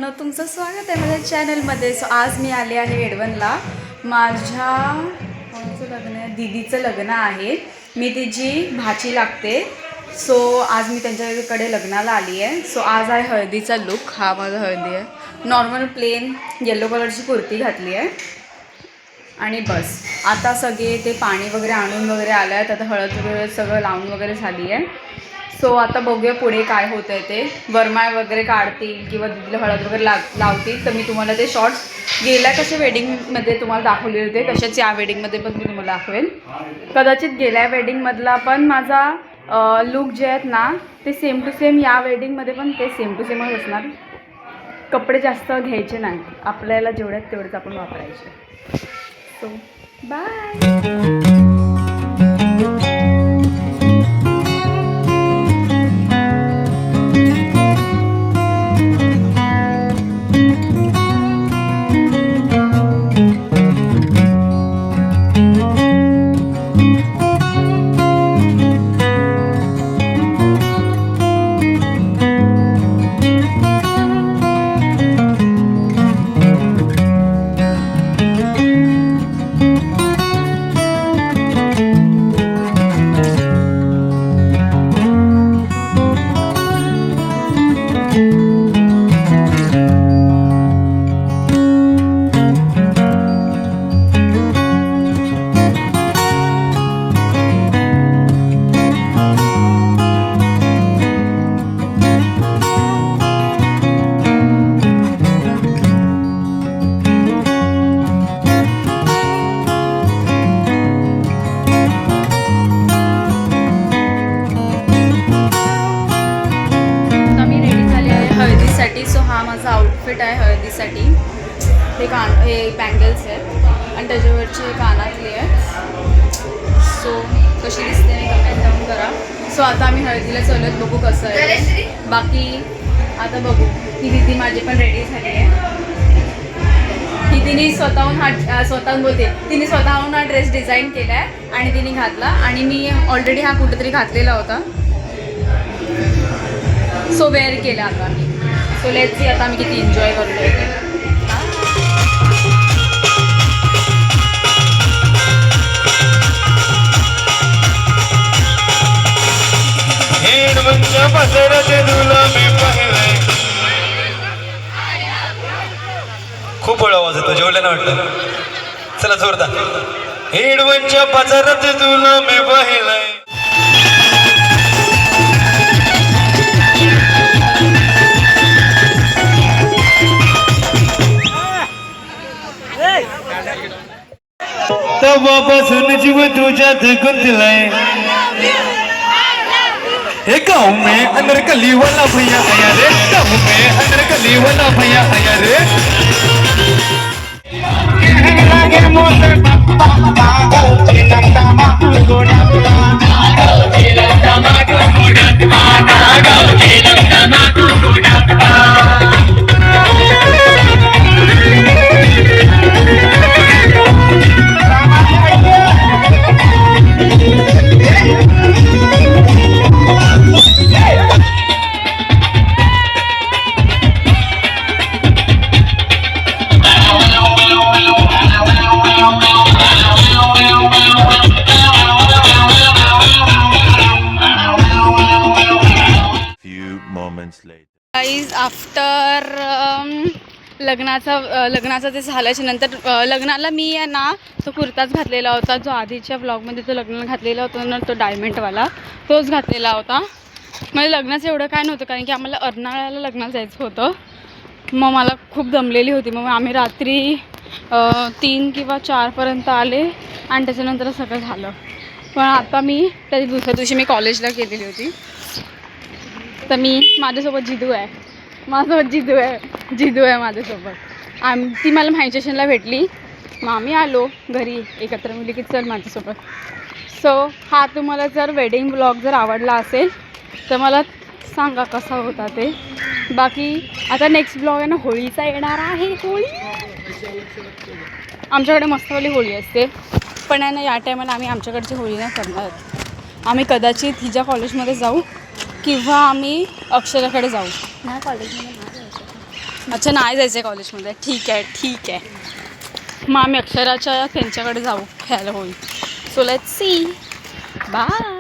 मित्रांनो, तुमचं स्वागत आहे माझ्या चॅनलमध्ये. सो आज मी आले आहे एडवनला. माझ्या कोणाचं लग्न आहे, दीदीचं लग्न आहे. मी तिची भाची लागते. सो आज मी त्यांच्याकडे लग्नाला आली आहे. सो आज आहे हळदीचा लुक. हा माझा हळदी आहे. नॉर्मल प्लेन येलो कलरची कुर्ती घातली आहे आणि बस. आता सगळे ते पाणी वगैरे आणून वगैरे आलं आहेत. आता हळद वगैरे सगळं लावून वगैरे झाली आहे. सो आता बघूया पुढे काय होतं आहे ते. वरमाळ वगैरे काढतील किंवा दीदीला हळद वगैरे लावतील तर मी तुम्हाला ते शॉर्ट्स गेल्या कसे वेडिंगमध्ये तुम्हाला दाखवले होते तशाच या वेडिंगमध्ये पण मी तुम्हाला दाखवेल. कदाचित गेल्या वेडिंगमधला पण माझा लुक जे आहेत ना ते सेम टू सेम या वेडिंगमध्ये पण ते सेम टू सेमच असणार. कपडे जास्त घ्यायचे नाही, आपल्याला जेवढ्यात तेवढेच आपण वापरायचे. So bye. सो हा माझा आउटफिट आहे हळदीसाठी. हे बँगल्स आहेत आणि त्याच्यावरचे कानातले आहेत. सो कशी दिसते मी कमेंट डाऊन करा. सो आता आम्ही हळदीला चालत बघू कसं आहे. बाकी आता बघू. ही दीदी माझी पण रेडी झाली आहे. ही तिने स्वतःहून हा ड्रेस डिझाईन केला आहे आणि तिने घातला आणि मी ऑलरेडी हा कुठेतरी घातलेला होता. सो वेअर केला आता मी. सो लेट्स सी आता आम्ही किती एन्जॉय करतोय. खूप वेळ आवाज येतो, जेवढ्या ना वाटलं. चला जोरदार. हेडवनच्या बाजारात तुला मी पाहिलंय. तेव्हापासून जीव तुझ्यात गुंतलाय. हे गाँव में अनरकली वाला भैया आया रे. गाँव में अनरकली वाला भैया आया रे. गाईज आफ्टर लग्नाचं ते झाल्याच्या नंतर लग्नाला मी आहे ना तो कुर्ताच घातलेला होता जो आधीच्या ब्लॉगमध्ये तो लग्नाला घातलेला होता ना, तो डायमंडवाला तोच घातलेला होता. म्हणजे लग्नाचं एवढं काय नव्हतं कारण की आम्हाला अर्नाळ्याला लग्नाला जायचं होतं. मग मला खूप दमलेली होती. मग आम्ही रात्री 3 किंवा 4पर्यंत आले आणि त्याच्यानंतर सगळं झालं. पण आता मी त्याच्या दुसऱ्या दिवशी मी कॉलेजला गेलेली होती. तर माझ्यासोबत जिदू आहे माझ्यासोबत. ती मला माही स्टेशनला भेटली. मग आम्ही आलो घरी एकत्र. मुली की चल माझ्यासोबत. सो हा तुम्हाला जर वेडिंग ब्लॉग जर आवडला असेल तर मला सांगा कसा होता ते. बाकी आता नेक्स्ट ब्लॉग आहे ना होळीचा येणार आहे. होळी आमच्याकडे मस्तवाली होळी असते. पण आहे ना या टायमाला आम्ही आमच्याकडची होळी नाही करणार. आम्ही कदाचित हिच्या कॉलेजमध्ये जाऊ किंवा आम्ही अक्षराकडे जाऊ. नाही कॉलेजमध्ये नाही जाऊ शकत. अच्छा नाही जायचं आहे कॉलेजमध्ये. ठीक आहे ठीक आहे. मग आम्ही अक्षराच्या त्यांच्याकडे जाऊ खेळायला होईल. So let's see. बाय.